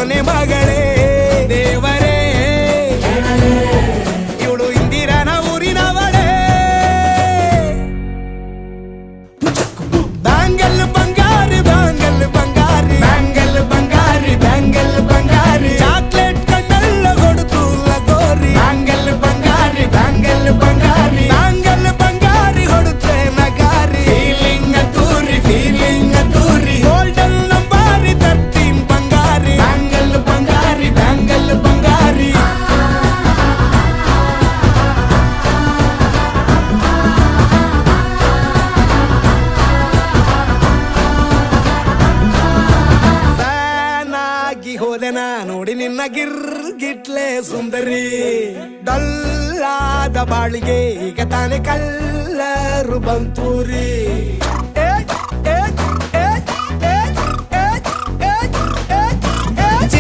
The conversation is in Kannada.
ಕೊನೆ ಮಗಳೇ ದೇವರೇ ಇವಳು ಇಂದಿರನ ಊರಿನವಳೇ ಬ್ಯಾಂಗಲ್ ಬಂಗಾರಿ ಬ್ಯಾಂಗಲ್ ಬಂಗಾರಿ ಬ್ಯಾಂಗಲ್ ಬಂಗಾರಿ ಬ್ಯಾಂಗಲ್ ಬಂಗಾರಿ ಚಾಕ್ಲೇಟ್ ಕಣ್ಣಲ್ಲ ಕೊಡುತ್ತು ಲಗೋರಿ ಬ್ಯಾಂಗಲ್ ಬಂಗಾರಿ ಬ್ಯಾಂಗಲ್ ಬಂಗಾರಿ ಬ್ಯಾಂಗಲ್ ಬಂಗಾರಿ ಹೊಡುತ್ತೆ ನಗಾರಿ ಫೀಲಿಂಗ್ ತೂರಿ ಗೋಲ್ಡನ್ ನಂಬಾರಿ 13 ಬಂಗಾರಿ ಬ್ಯಾಂಗಲ್ ಬಂಗಾರಿ ಬ್ಯಾಂಗಲ್ ಬಂಗಾರಿ ಹೋದೆನ ನೋಡಿ ನಿನ್ನ ಗಿರ್ಗಿಟ್ಲೆ ಸುಂದರಿ ಡಲ್ಲಾದ ಬಾಳಿಗೆ ಈಗ ತಾನೆ ಕಲ್ಲರು ಬಂತೂರಿ